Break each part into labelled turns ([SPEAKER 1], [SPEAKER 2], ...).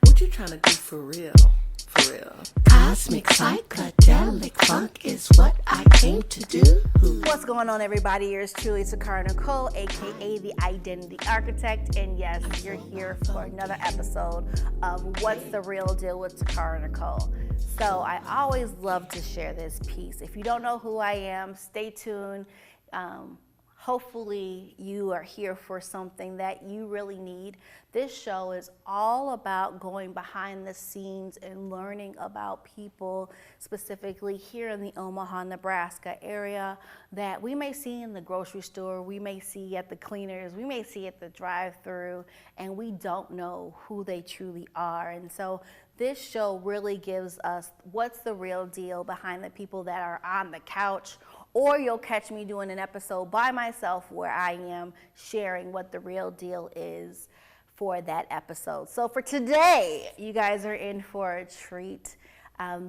[SPEAKER 1] What you trying to do for real? For real.
[SPEAKER 2] Cosmic psychedelic funk is what I came to do.
[SPEAKER 3] What's going on, everybody? Yours truly, Takara Nicole, aka the Identity Architect, and yes, you're here for another episode of What's the Real Deal with Takara Nicole. So I always love to share this piece. If you don't know who I am, stay tuned. Hopefully you are here for something that you really need. This show is all about going behind the scenes and learning about people, specifically here in the Omaha, Nebraska area, that we may see in the grocery store, we may see at the cleaners, we may see at the drive-thru, and we don't know who they truly are. And so this show really gives us what's the real deal behind the people that are on the couch, or you'll catch me doing an episode by myself where I am sharing what the real deal is for that episode. So for today, you guys are in for a treat.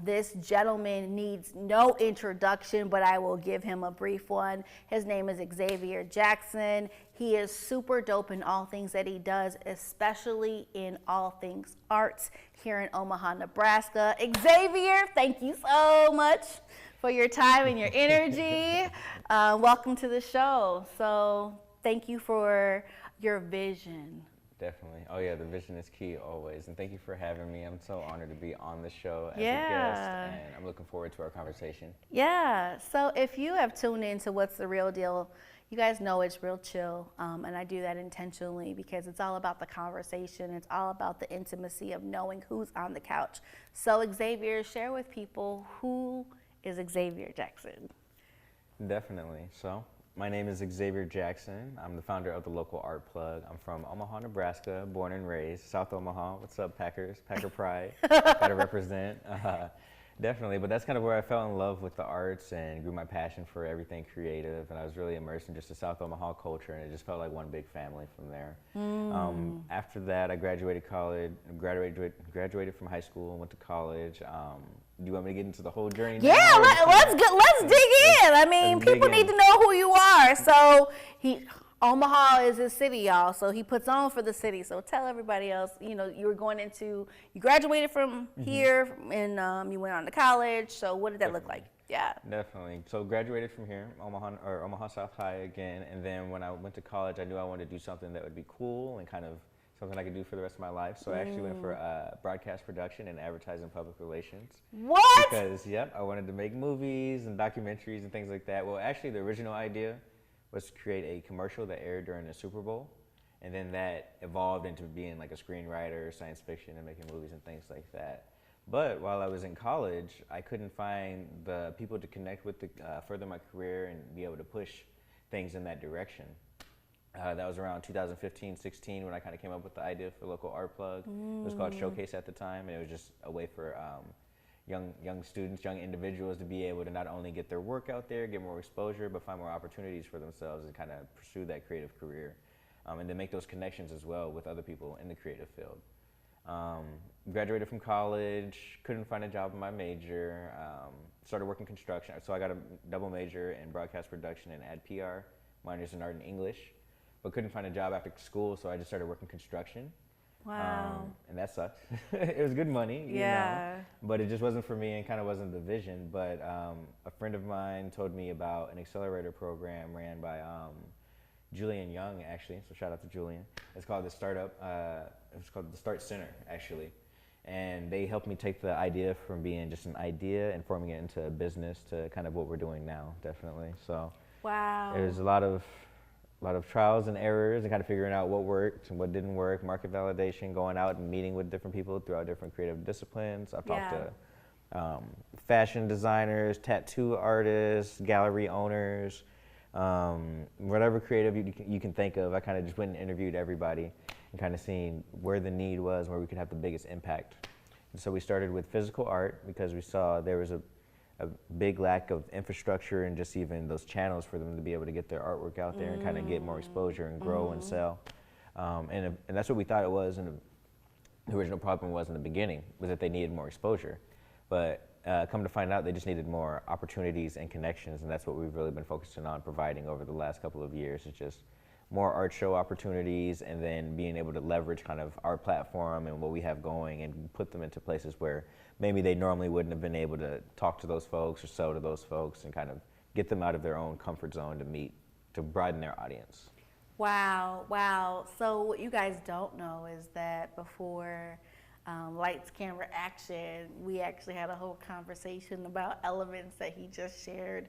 [SPEAKER 3] This gentleman needs no introduction, but I will give him a brief one. His name is Xavier Jackson. He is super dope in all things that he does, especially in all things arts here in Omaha, Nebraska. Xavier, thank you so much for your time and your energy. Welcome to the show. So thank you for your vision.
[SPEAKER 4] Definitely. Oh yeah, the vision is key always. And thank you for having me. I'm so honored to be on the show as a guest, and I'm looking forward to our conversation.
[SPEAKER 3] Yeah, so if you have tuned into What's the Real Deal, you guys know it's real chill, and I do that intentionally because it's all about the conversation. It's all about the intimacy of knowing who's on the couch. So Xavier, share with people, who is Xavier Jackson?
[SPEAKER 4] Definitely. So my name is Xavier Jackson. I'm the founder of the local art plug. I'm from Omaha, Nebraska, born and raised. South Omaha. What's up, Packers? Packer pride. Gotta represent. Definitely, but that's kind of where I fell in love with the arts and grew my passion for everything creative. And I was really immersed in just the South Omaha culture, and it just felt like one big family from there. After that, I graduated college, graduated from high school and went to college. Do you want me to get into the whole journey?
[SPEAKER 3] Yeah, let's dig in. I mean, people need to know who you are. So Omaha is his city, y'all. So he puts on for the city. So tell everybody else, you graduated from here and you went on to college. So what did that look like? Yeah.
[SPEAKER 4] Definitely. So graduated from here, Omaha South High again. And then when I went to college, I knew I wanted to do something that would be cool and kind of something I could do for the rest of my life. So I actually went for broadcast production and advertising public relations.
[SPEAKER 3] What?
[SPEAKER 4] Because, I wanted to make movies and documentaries and things like that. Well, actually, the original idea was to create a commercial that aired during the Super Bowl. And then that evolved into being like a screenwriter, science fiction, and making movies and things like that. But while I was in college, I couldn't find the people to connect with to further my career and be able to push things in that direction. That was around 2015-16 when I kind of came up with the idea for local art plug. It was called Showcase at the time, and it was just a way for young students, young individuals to be able to not only get their work out there, get more exposure, but find more opportunities for themselves and kind of pursue that creative career, and then make those connections as well with other people in the creative field. Graduated from college, couldn't find a job in my major, started working construction. So I got a double major in broadcast production and ad PR, minors in art and English, but couldn't find a job after school, so I just started working construction.
[SPEAKER 3] Wow.
[SPEAKER 4] And that sucked. It was good money, you know, but it just wasn't for me and kind of wasn't the vision. But a friend of mine told me about an accelerator program ran by Julian Young, actually, so shout out to Julian. It's called the Start Center, actually. And they helped me take the idea from being just an idea and forming it into a business to kind of what we're doing now, definitely. So
[SPEAKER 3] wow.
[SPEAKER 4] There's a lot of trials and errors and kind of figuring out what worked and what didn't work, market validation, going out and meeting with different people throughout different creative disciplines. I've talked to fashion designers, tattoo artists, gallery owners, whatever creative you can think of. I kind of just went and interviewed everybody and kind of seen where the need was, where we could have the biggest impact. And so we started with physical art because we saw there was a big lack of infrastructure and just even those channels for them to be able to get their artwork out there and kind of get more exposure and grow and sell. And that's what we thought it was, and the original problem was in the beginning, was that they needed more exposure. But come to find out, they just needed more opportunities and connections, and that's what we've really been focusing on providing over the last couple of years. It's just more art show opportunities, and then being able to leverage kind of our platform and what we have going and put them into places where maybe they normally wouldn't have been able to talk to those folks or sell to those folks, and kind of get them out of their own comfort zone to broaden their audience.
[SPEAKER 3] Wow, wow. So what you guys don't know is that before lights, camera, action, we actually had a whole conversation about elements that he just shared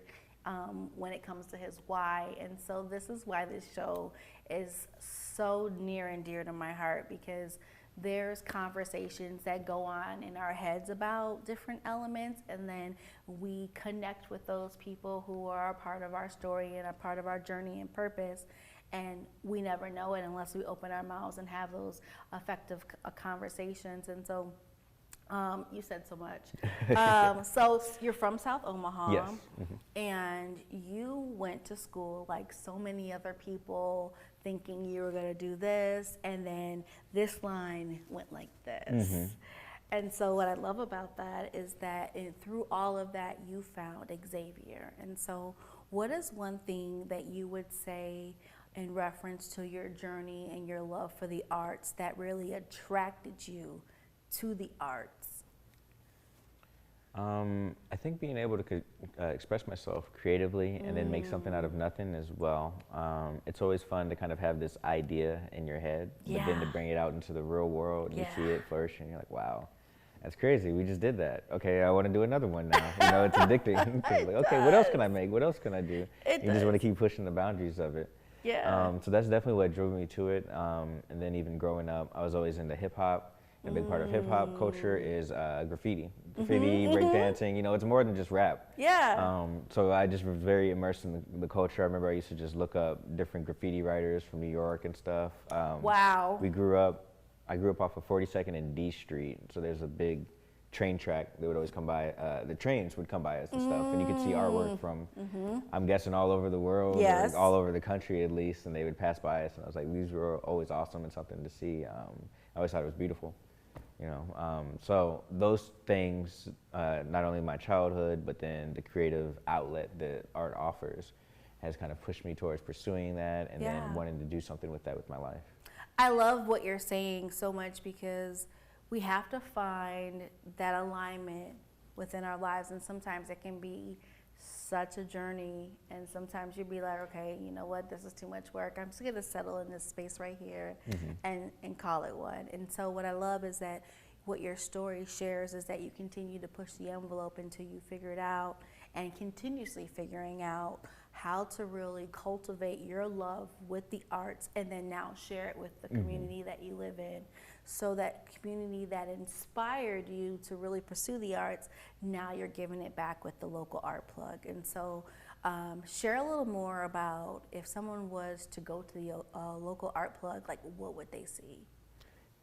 [SPEAKER 3] when it comes to his why. And so this is why this show is so near and dear to my heart, because there's conversations that go on in our heads about different elements, and then we connect with those people who are a part of our story and a part of our journey and purpose. And we never know it unless we open our mouths and have those effective conversations. And so you said so much. So you're from South Omaha.
[SPEAKER 4] Yes.
[SPEAKER 3] And you went to school like so many other people, thinking you were going to do this, and then this line went like this. And so what I love about that is that through all of that, you found Xavier. And so what is one thing that you would say in reference to your journey and your love for the arts that really attracted you to the arts?
[SPEAKER 4] I think being able to express myself creatively and then make something out of nothing as well. It's always fun to kind of have this idea in your head, but then to bring it out into the real world and you see it flourish, and you're like, wow, that's crazy. We just did that. Okay, I want to do another one now. You know, it's addicting. Like, okay, what else can I make? What else can I do? You just want to keep pushing the boundaries of it. So that's definitely what drove me to it. And then even growing up, I was always into hip hop. A big part of hip hop culture is graffiti, breakdancing. You know, it's more than just rap. So I just was very immersed in the culture. I remember I used to just look up different graffiti writers from New York and stuff.
[SPEAKER 3] Wow.
[SPEAKER 4] I grew up off of 42nd and D Street. So there's a big train track that would always come by. The trains would come by us and stuff, and you could see artwork from, I'm guessing, all over the world, or all over the country at least, and they would pass by us, and I was like, these were always awesome and something to see. I always thought it was beautiful. You know, so those things, not only my childhood, but then the creative outlet that art offers, has kind of pushed me towards pursuing that, and then wanting to do something with that with my life.
[SPEAKER 3] I love what you're saying so much, because we have to find that alignment within our lives, and sometimes it can be such a journey, and sometimes you'd be like, okay, you know what, this is too much work. I'm just gonna settle in this space right here and call it one. And so what I love is that what your story shares is that you continue to push the envelope until you figure it out, and continuously figuring out how to really cultivate your love with the arts, and then now share it with the community that you live in. So that community that inspired you to really pursue the arts, now you're giving it back with the local art plug. And so share a little more about, if someone was to go to the local art plug, like what would they see?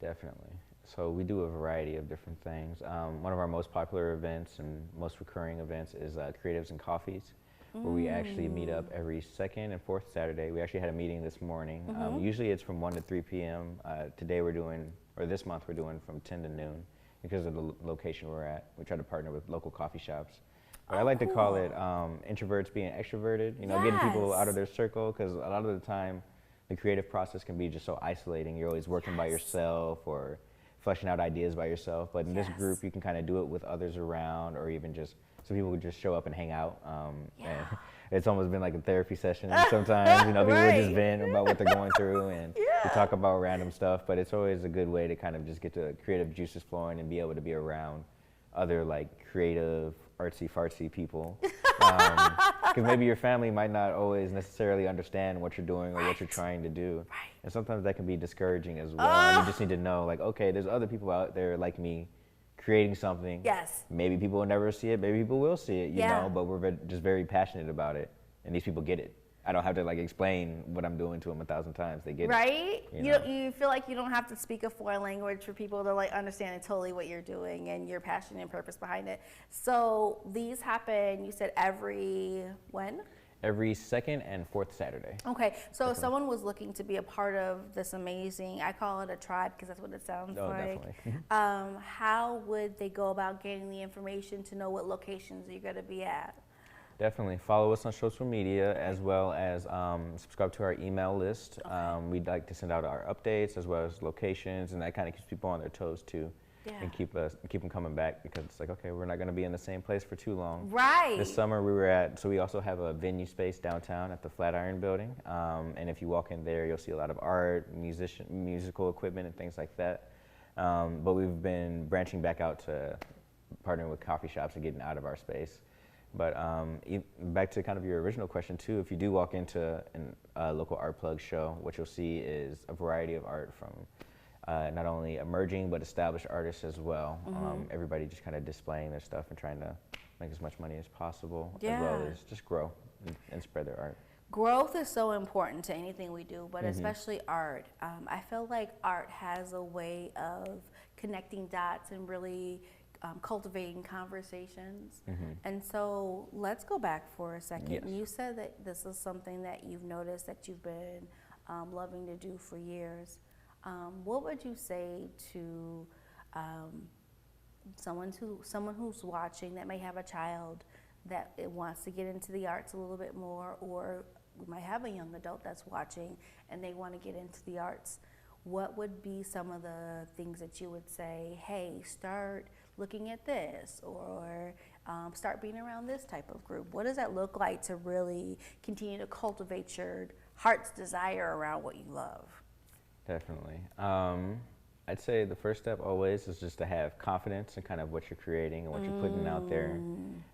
[SPEAKER 4] Definitely. So we do a variety of different things. One of our most popular events and most recurring events is Creatives and Coffees, where we actually meet up every second and fourth Saturday. We actually had a meeting this morning. Usually it's from 1 to 3 p.m. Today we're doing, or this month we're doing from 10 to noon because of the location we're at. We try to partner with local coffee shops. But I like to call it introverts being extroverted, you know, getting people out of their circle, because a lot of the time the creative process can be just so isolating. You're always working by yourself or fleshing out ideas by yourself. But in this group, you can kind of do it with others around, or even just some people would just show up and hang out. And it's almost been like a therapy session sometimes. You know, people would just vent about what they're going through, and we talk about random stuff. But it's always a good way to kind of just get the creative juices flowing and be able to be around other like creative, artsy-fartsy people. Because maybe your family might not always necessarily understand what you're doing or what you're trying to do. And sometimes that can be discouraging as well. You just need to know, like, okay, there's other people out there like me creating something. Maybe people will never see it, maybe people will see it, you know, but we're just very passionate about it. And these people get it. I don't have to like explain what I'm doing to them 1,000 times. They get it.
[SPEAKER 3] You feel like you don't have to speak a foreign language for people to like understand totally what you're doing and your passion and purpose behind it. So these happen, you said every when?
[SPEAKER 4] Every second and fourth Saturday.
[SPEAKER 3] Okay, so if someone was looking to be a part of this amazing, I call it a tribe because that's what it sounds like.
[SPEAKER 4] Definitely.
[SPEAKER 3] How would they go about getting the information to know what locations you're going to be at?
[SPEAKER 4] Definitely follow us on social media as well as subscribe to our email list. We'd like to send out our updates as well as locations, and that kind of keeps people on their toes too, and keep them coming back, because it's like, okay, we're not going to be in the same place for too long.
[SPEAKER 3] Right.
[SPEAKER 4] This summer we also have a venue space downtown at the Flatiron Building, and if you walk in there, you'll see a lot of art, musical equipment, and things like that. But we've been branching back out to partnering with coffee shops and getting out of our space. But back to kind of your original question too, if you do walk into a local art plug show, what you'll see is a variety of art from not only emerging but established artists as well. Everybody just kind of displaying their stuff and trying to make as much money as possible, as well as just grow and spread their art.
[SPEAKER 3] Growth is so important to anything we do, but especially art. I feel like art has a way of connecting dots and really cultivating conversations. And so let's go back for a second.
[SPEAKER 4] Yes.
[SPEAKER 3] You said that this is something that you've noticed that you've been loving to do for years. What would you say to someone who's watching that may have a child that it wants to get into the arts a little bit more, or we might have a young adult that's watching and they want to get into the arts? What would be some of the things that you would say, hey, start looking at this, or start being around this type of group? What does that look like to really continue to cultivate your heart's desire around what you love?
[SPEAKER 4] Definitely. I'd say the first step always is just to have confidence in kind of what you're creating and what you're putting out there.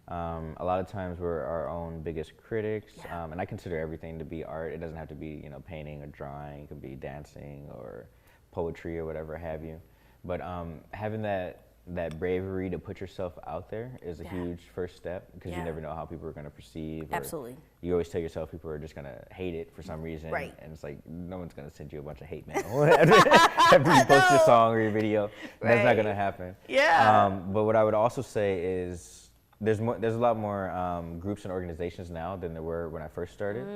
[SPEAKER 4] A lot of times we're our own biggest critics, and I consider everything to be art. It doesn't have to be, painting or drawing. It could be dancing or poetry or whatever have you. But having that bravery to put yourself out there is a huge first step, because you never know how people are going to perceive.
[SPEAKER 3] Absolutely.
[SPEAKER 4] You always tell yourself people are just going to hate it for some reason.
[SPEAKER 3] Right.
[SPEAKER 4] And it's like, no one's going to send you a bunch of hate mail after you post your song or your video. Right. That's not going to happen.
[SPEAKER 3] Yeah.
[SPEAKER 4] But what I would also say is there's a lot more groups and organizations now than there were when I first started.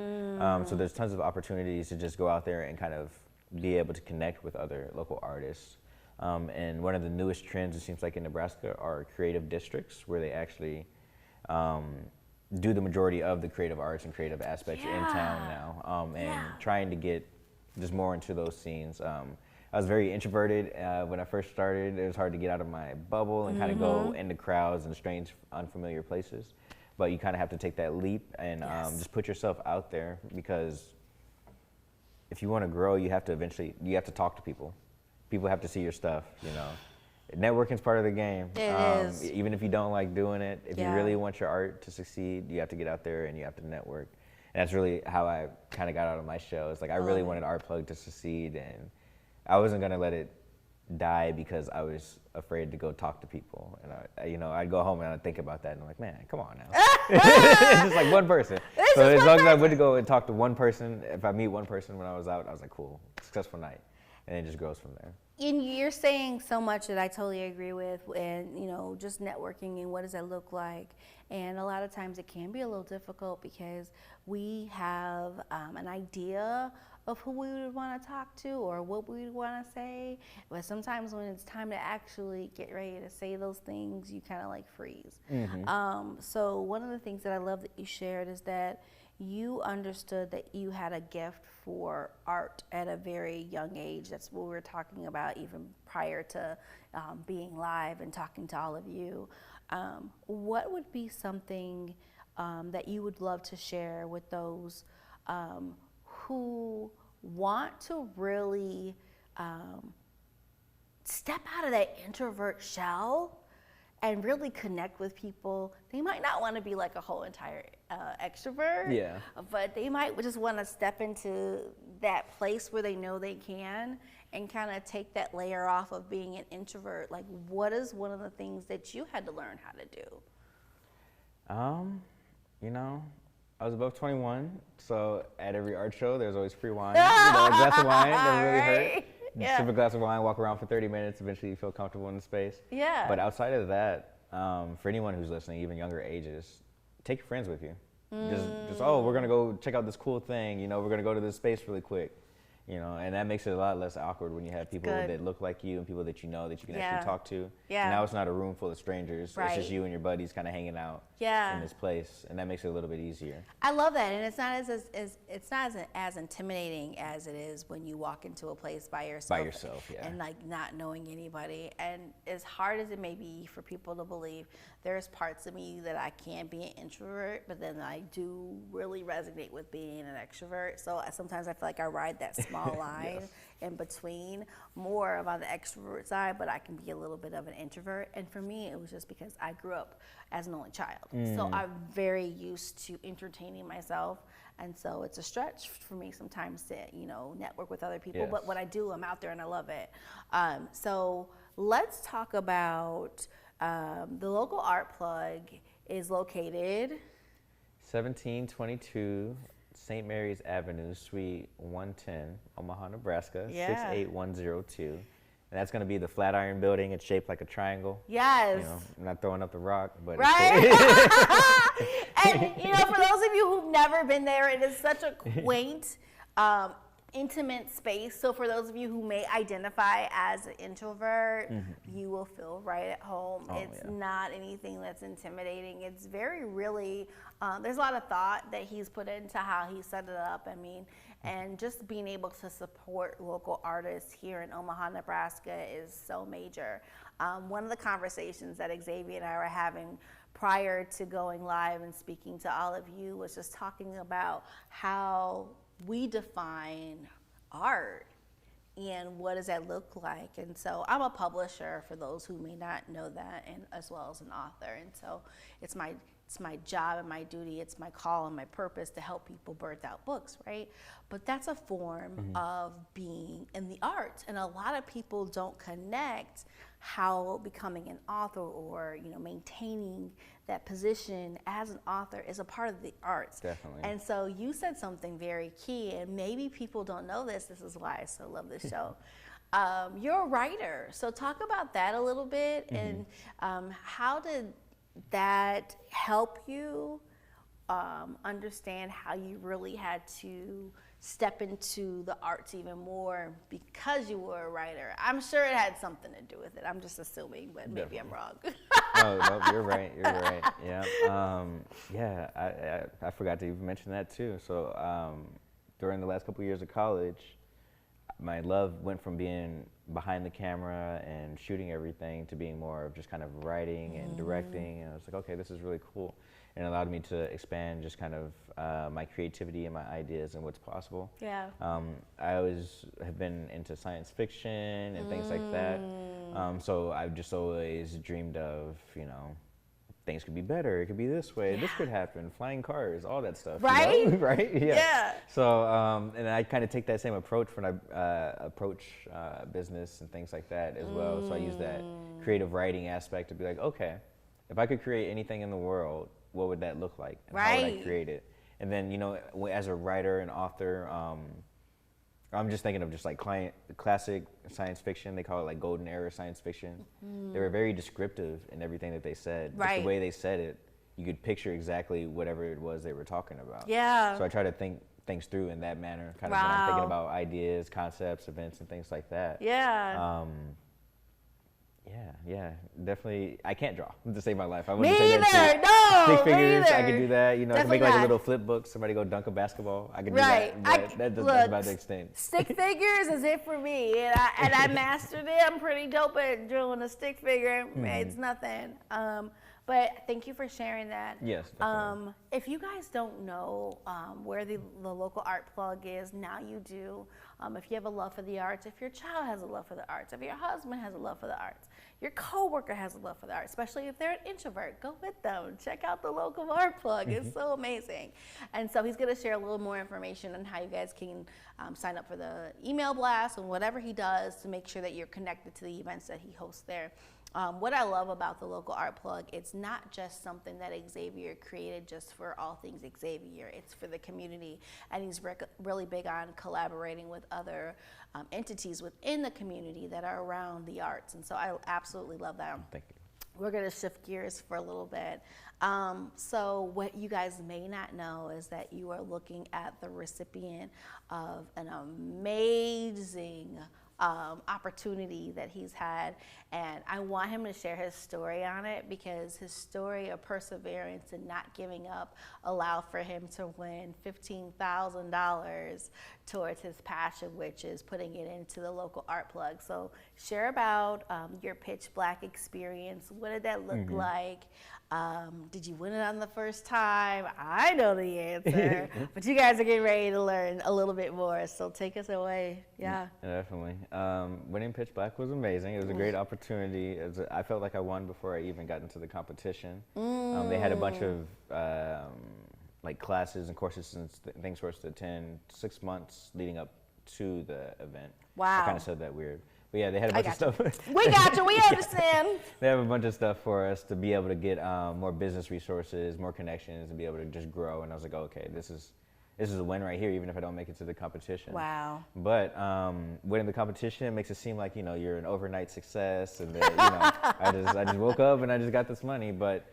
[SPEAKER 4] So there's tons of opportunities to just go out there and kind of be able to connect with other local artists. And one of the newest trends, it seems like, in Nebraska are creative districts, where they actually do the majority of the creative arts and creative aspects in town now, and trying to get just more into those scenes. I was very introverted when I first started. It was hard to get out of my bubble and kind of go into crowds and strange, unfamiliar places. But you kind of have to take that leap and just put yourself out there, because if you want to grow, you have to talk to people. People have to see your stuff, Networking's part of the game.
[SPEAKER 3] It is.
[SPEAKER 4] Even if you don't like doing it, if you really want your art to succeed, you have to get out there and you have to network. And that's really how I kind of got out of my show. It's like I really wanted Art Plug to succeed, and I wasn't going to let it die because I was afraid to go talk to people. And I'd go home and I'd think about that, and I'm like, man, come on now. It's just like one person. So as long as I would go and talk to one person, if I meet one person when I was out, I was like, cool, successful night. And it just grows from there.
[SPEAKER 3] And you're saying so much that I totally agree with, and just networking and what does that look like. And a lot of times it can be a little difficult because we have an idea of who we would want to talk to or what we would want to say, but sometimes when it's time to actually get ready to say those things, you kind of like freeze. So one of the things that I love that you shared is that you understood that you had a gift for art at a very young age. That's what we were talking about even prior to being live and talking to all of you. What would be something that you would love to share with those who want to really step out of that introvert shell and really connect with people? They might not want to be like a whole entire extrovert, but they might just want to step into that place where they know they can and kind of take that layer off of being an introvert. Like, what is one of the things that you had to learn how to do?
[SPEAKER 4] I was above 21, so at every art show, there's always free wine. A glass of wine doesn't really hurt. Sip a glass of wine, walk around for 30 minutes, eventually you feel comfortable in the space. But outside of that, for anyone who's listening, even younger ages, take your friends with you. Just we're gonna go check out this cool thing, we're gonna go to this space really quick. You know, and that makes it a lot less awkward when you have people
[SPEAKER 3] good.
[SPEAKER 4] that look like you and people that you know that you can
[SPEAKER 3] Yeah.
[SPEAKER 4] actually talk to.
[SPEAKER 3] Yeah.
[SPEAKER 4] And now it's not a room full of strangers.
[SPEAKER 3] Right.
[SPEAKER 4] It's just you and your buddies kind of hanging out
[SPEAKER 3] Yeah.
[SPEAKER 4] in this place, and that makes it a little bit easier.
[SPEAKER 3] I love that, and it's not as intimidating as it is when you walk into a place by yourself.
[SPEAKER 4] By yourself, yeah.
[SPEAKER 3] And like not knowing anybody. And as hard as it may be for people to believe, there's parts of me that I can be an introvert, but then I do really resonate with being an extrovert. So sometimes I feel like I ride that small line
[SPEAKER 4] Yes.
[SPEAKER 3] in between, more of on the extrovert side, but I can be a little bit of an introvert. And for me, it was just because I grew up as an only child. So I'm very used to entertaining myself. And so it's a stretch for me sometimes to, you know, network with other people.
[SPEAKER 4] Yes.
[SPEAKER 3] But when I do, I'm out there and I love it. So let's talk about the local art plug is located
[SPEAKER 4] 1722 St. Mary's Avenue, Suite 110, Omaha, Nebraska,
[SPEAKER 3] Yeah.
[SPEAKER 4] 68102. And that's going to be the Flatiron Building. It's shaped like a triangle.
[SPEAKER 3] Yes.
[SPEAKER 4] You know, I'm not throwing up the rock, but
[SPEAKER 3] Right? And, you know, for those of you who've never been there, it is such a quaint, intimate space. So for those of you who may identify as an introvert, you will feel right at home.
[SPEAKER 4] Oh,
[SPEAKER 3] It's
[SPEAKER 4] yeah.
[SPEAKER 3] not anything that's intimidating. It's very really, there's a lot of thought that he's put into how he set it up. I mean, and just being able to support local artists here in Omaha, Nebraska is so major. One of the conversations that Xavier and I were having prior to going live and speaking to all of you was just talking about how we define art and what does that look like. And so I'm a publisher, for those who may not know that, and as well as an author. And so it's my job and my duty, it's my call and my purpose to help people birth out books, right? But that's a form of being in the arts, and a lot of people don't connect how becoming an author or, you know, maintaining that position as an author is a part of the arts.
[SPEAKER 4] Definitely.
[SPEAKER 3] And so you said something very key, and maybe people don't know this. This is why I so love this show. You're a writer, so talk about that a little bit, and how did that help you understand how you really had to step into the arts even more because you were a writer? I'm sure it had something to do with it. I'm just assuming, but maybe I'm wrong.
[SPEAKER 4] No, you're right. You're right. Yeah. I forgot to even mention that too. So during the last couple of years of college, my love went from being behind the camera and shooting everything to being more of just kind of writing and directing. And I was like, okay, this is really cool. And it allowed me to expand just kind of my creativity and my ideas and what's possible.
[SPEAKER 3] Yeah.
[SPEAKER 4] I always have been into science fiction and things like that. So I've just always dreamed of, you know, things could be better. It could be this way. This could happen. Flying cars, all that stuff.
[SPEAKER 3] Right?
[SPEAKER 4] You know? Right? Yeah.
[SPEAKER 3] Yeah.
[SPEAKER 4] So, and I kind of take that same approach when I approach business and things like that as well. So I use that creative writing aspect to be like, okay, if I could create anything in the world, what would that look like? And how would I
[SPEAKER 3] Right.
[SPEAKER 4] create it? And then, you know, as a writer and author, I'm just thinking of just like classic science fiction. They call it like golden era science fiction. They were very descriptive in everything that they said. Just
[SPEAKER 3] Right.
[SPEAKER 4] the way they said it, you could picture exactly whatever it was they were talking about.
[SPEAKER 3] Yeah.
[SPEAKER 4] So I try to think things through in that manner, kind of when I'm
[SPEAKER 3] Wow.
[SPEAKER 4] thinking about ideas, concepts, events, and things like that.
[SPEAKER 3] Yeah.
[SPEAKER 4] Yeah, definitely. I can't draw to save my life. I
[SPEAKER 3] Me
[SPEAKER 4] wouldn't say
[SPEAKER 3] either.
[SPEAKER 4] that too.
[SPEAKER 3] No,
[SPEAKER 4] Stick
[SPEAKER 3] me
[SPEAKER 4] figures, I
[SPEAKER 3] either.
[SPEAKER 4] could do that. You know, I can
[SPEAKER 3] Definitely
[SPEAKER 4] make like a
[SPEAKER 3] not.
[SPEAKER 4] little flip book. Somebody go dunk a basketball. I can do
[SPEAKER 3] Right.
[SPEAKER 4] that. But that's about the extent.
[SPEAKER 3] Stick figures is it for me, and I mastered it. I'm pretty dope at drawing a stick figure. It's nothing. But thank you for sharing that.
[SPEAKER 4] Yes, definitely.
[SPEAKER 3] If you guys don't know where the local art plug is, now you do. If you have a love for the arts, if your child has a love for the arts, if your husband has a love for the arts, your coworker has a love for the arts, especially if they're an introvert, go with them. Check out the local art plug. It's so amazing. And so he's going to share a little more information on how you guys can sign up for the email blast and whatever he does to make sure that you're connected to the events that he hosts there. What I love about the local art plug, it's not just something that Xavier created just for all things Xavier. It's for the community, and he's really big on collaborating with other entities within the community that are around the arts. And so I absolutely love that.
[SPEAKER 4] Thank you.
[SPEAKER 3] we're going to shift gears for a little bit. So what you guys may not know is that you are looking at the recipient of an amazing opportunity that he's had, and I want him to share his story on it, because his story of perseverance and not giving up allowed for him to win $15,000 towards his passion, which is putting it into the local art plug. So share about your Pitch Black experience. What did that look like? Did you win it on the first time? I know the answer, but you guys are getting ready to learn a little bit more, so take us away. Yeah.
[SPEAKER 4] Definitely. Winning Pitch Black was amazing. It was a great opportunity. I felt like I won before I even got into the competition. They had a bunch of like classes and courses and things for us to attend 6 months leading up to the event.
[SPEAKER 3] Wow.
[SPEAKER 4] I kind of said that weird. But yeah, they had a bunch of stuff.
[SPEAKER 3] We got you. We understand.
[SPEAKER 4] They have a bunch of stuff for us to be able to get more business resources, more connections, and be able to just grow. And I was like, okay, this is a win right here, even if I don't make it to the competition.
[SPEAKER 3] Wow.
[SPEAKER 4] But winning the competition, it makes it seem like, you know, you're an overnight success, and that, you know, I just woke up and I just got this money. But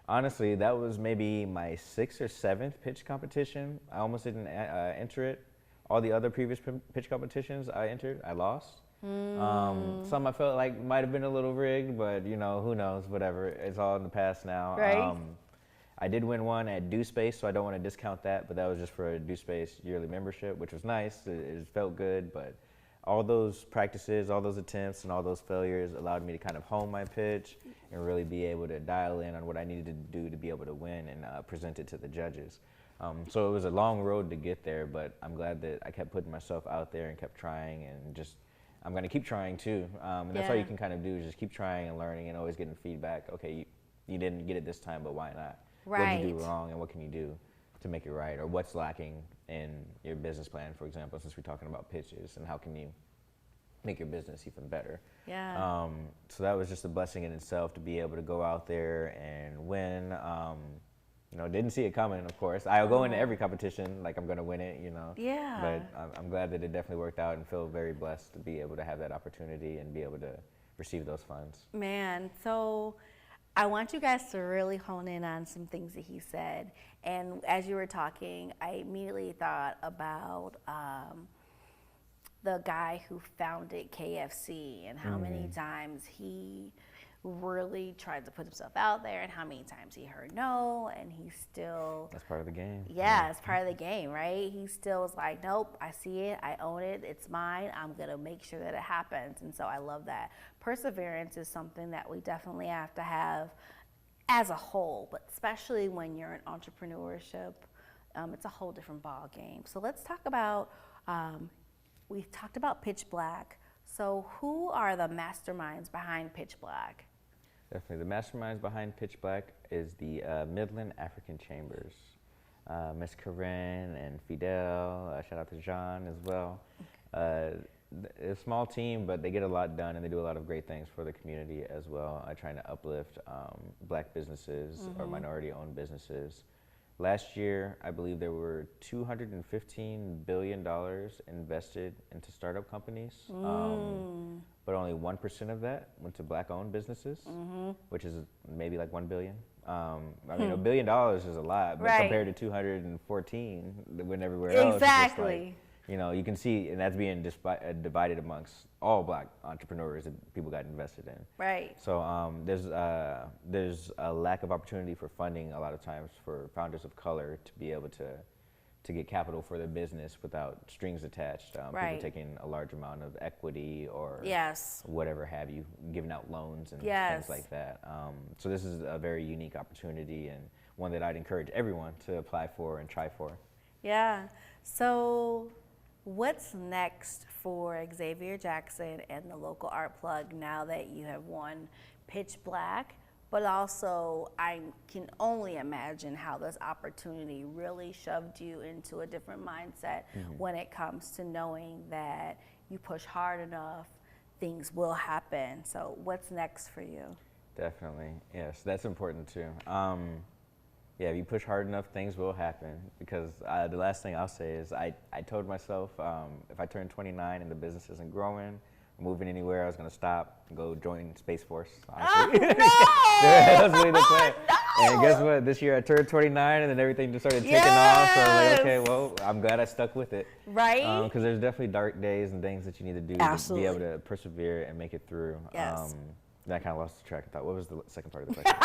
[SPEAKER 4] honestly, that was maybe my 6th or 7th pitch competition. I almost didn't enter it. All the other previous pitch competitions I entered, I lost. Some I felt like might have been a little rigged, but you know, who knows, whatever. It's all in the past now.
[SPEAKER 3] Right.
[SPEAKER 4] I did win one at Due Space, so I don't want to discount that, but that was just for a Due Space yearly membership, which was nice. It felt good, but all those practices, all those attempts, and all those failures allowed me to kind of hone my pitch and really be able to dial in on what I needed to do to be able to win and present it to the judges. So it was a long road to get there, but I'm glad that I kept putting myself out there and kept trying, and just I'm going to keep trying too. And that's all you can kind of do, is just keep trying and learning and always getting feedback. Okay, you didn't get it this time, but why not?
[SPEAKER 3] Right.
[SPEAKER 4] What did you do wrong, and what can you do to make it right? Or what's lacking in your business plan, for example, since we're talking about pitches, and how can you make your business even better?
[SPEAKER 3] Yeah.
[SPEAKER 4] So that was just a blessing in itself to be able to go out there and win. You know, didn't see it coming, of course. I'll go into every competition like I'm going to win it, you know.
[SPEAKER 3] Yeah.
[SPEAKER 4] But I'm glad that it definitely worked out, and feel very blessed to be able to have that opportunity and be able to receive those funds.
[SPEAKER 3] Man, so I want you guys to really hone in on some things that he said. And as you were talking, I immediately thought about the guy who founded KFC and how many times he really tried to put himself out there, and how many times he heard no, and he still...
[SPEAKER 4] That's part of the game.
[SPEAKER 3] Yeah, it's part of the game, right? He still was like, nope, I see it, I own it, it's mine, I'm going to make sure that it happens. And so I love that. Perseverance is something that we definitely have to have as a whole, but especially when you're in entrepreneurship, it's a whole different ball game. So let's talk about, we talked about Pitch Black. So who are the masterminds behind Pitch Black?
[SPEAKER 4] Definitely. The masterminds behind Pitch Black is the Midland African Chambers. Miss Corinne and Fidel, shout out to John as well. A small team, but they get a lot done, and they do a lot of great things for the community as well, trying to uplift black businesses or minority-owned businesses. Last year, I believe there were $215 billion invested into startup companies, but only 1% of that went to black-owned businesses, which is maybe like $1 billion. I mean, $1 billion is a lot, but compared to 214 that went everywhere else,
[SPEAKER 3] exactly.
[SPEAKER 4] It's just like, you know, you can see, and that's being divided amongst all black entrepreneurs that people got invested in.
[SPEAKER 3] Right.
[SPEAKER 4] So there's a lack of opportunity for funding a lot of times for founders of color to be able to get capital for their business without strings attached.
[SPEAKER 3] Right.
[SPEAKER 4] People taking a large amount of equity or
[SPEAKER 3] Yes.
[SPEAKER 4] whatever have you, giving out loans and
[SPEAKER 3] Yes.
[SPEAKER 4] things like that. So this is a very unique opportunity, and one that I'd encourage everyone to apply for and try for.
[SPEAKER 3] Yeah. So what's next for Xavier Jackson and the local art plug now that you have won Pitch Black? But also, I can only imagine how this opportunity really shoved you into a different mindset when it comes to knowing that you push hard enough, things will happen. So what's next for you?
[SPEAKER 4] Definitely, yes, that's important too. Yeah, if you push hard enough, things will happen. Because the last thing I'll say is I told myself if I turn 29 and the business isn't growing, moving anywhere. I was gonna stop, and go join Space Force. Honestly.
[SPEAKER 3] No!
[SPEAKER 4] That was really the plan.
[SPEAKER 3] No!
[SPEAKER 4] And guess what? This year I turned 29, and then everything just started taking off. So I was like, okay, well, I'm glad I stuck with it.
[SPEAKER 3] Right?
[SPEAKER 4] Because there's definitely dark days and things that you need to do
[SPEAKER 3] Absolutely.
[SPEAKER 4] to be able to persevere and make it through.
[SPEAKER 3] Yes.
[SPEAKER 4] Then I kind of lost track of thought. What was the second part of the question?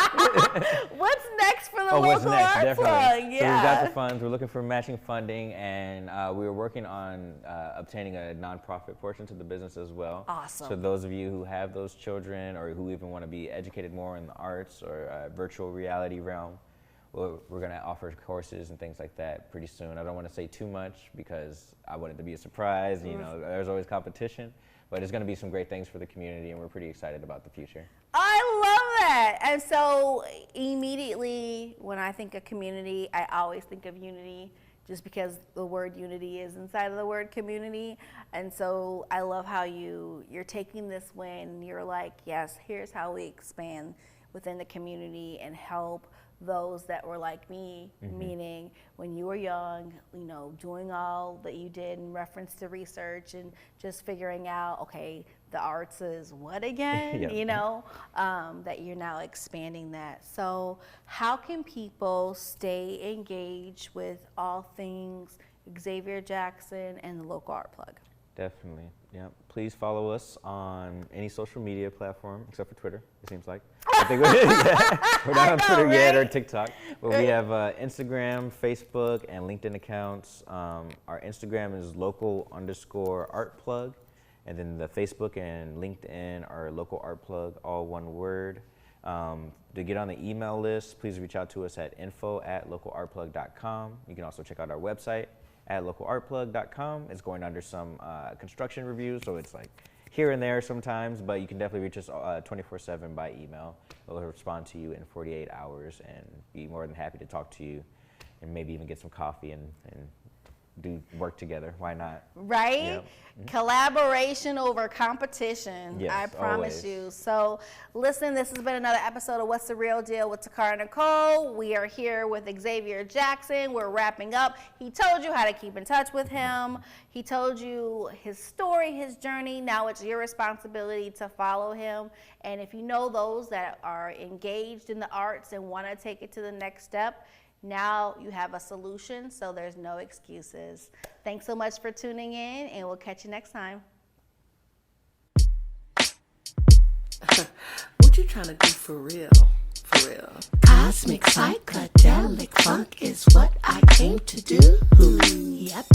[SPEAKER 3] What's next for the
[SPEAKER 4] what's
[SPEAKER 3] local
[SPEAKER 4] next?
[SPEAKER 3] art
[SPEAKER 4] Definitely.
[SPEAKER 3] plug?
[SPEAKER 4] So we've
[SPEAKER 3] Yeah.
[SPEAKER 4] got the funds. We're looking for matching funding, and we were working on obtaining a nonprofit portion to the business as well.
[SPEAKER 3] Awesome.
[SPEAKER 4] So those of you who have those children, or who even want to be educated more in the arts or virtual reality realm, we're going to offer courses and things like that pretty soon. I don't want to say too much because I want it to be a surprise. You know, there's always competition, but it's going to be some great things for the community, and we're pretty excited about the future.
[SPEAKER 3] I love that. And so immediately when I think of community, I always think of unity, just because the word unity is inside of the word community. And so I love how you're taking this win, you're like, yes, here's how we expand within the community and help those that were like me, meaning when you were young, you know, doing all that you did in reference to research and just figuring out, okay, the arts is what again,
[SPEAKER 4] Yep.
[SPEAKER 3] you know, that you're now expanding that. So how can people stay engaged with all things Xavier Jackson and the local art plug?
[SPEAKER 4] Definitely, yeah. Please follow us on any social media platform except for Twitter, it seems like. We're not on Twitter yet or TikTok, but we have Instagram, Facebook, and LinkedIn accounts. Our Instagram is local_artplug, and then the Facebook and LinkedIn are local art plug, all one word. To get on the email list, please reach out to us at info@localartplug.com. You can also check out our website at localartplug.com. It's going under some construction reviews, so it's like here and there sometimes, but you can definitely reach us 24/7 by email. We'll respond to you in 48 hours and be more than happy to talk to you and maybe even get some coffee and do work together. Why not?
[SPEAKER 3] Right?
[SPEAKER 4] Yep.
[SPEAKER 3] Collaboration over competition.
[SPEAKER 4] Yes,
[SPEAKER 3] I promise
[SPEAKER 4] always.
[SPEAKER 3] you. So listen, this has been another episode of What's the Real Deal with Takara Nicole. We are here with Xavier Jackson. We're wrapping up. He told you how to keep in touch with him. He told you his story, his journey. Now it's your responsibility to follow him. And if you know those that are engaged in the arts and want to take it to the next step, now you have a solution, so there's no excuses. Thanks so much for tuning in, and we'll catch you next time.
[SPEAKER 1] What you trying to do for real? For real.
[SPEAKER 2] Cosmic psychedelic funk is what I came to do. Yep.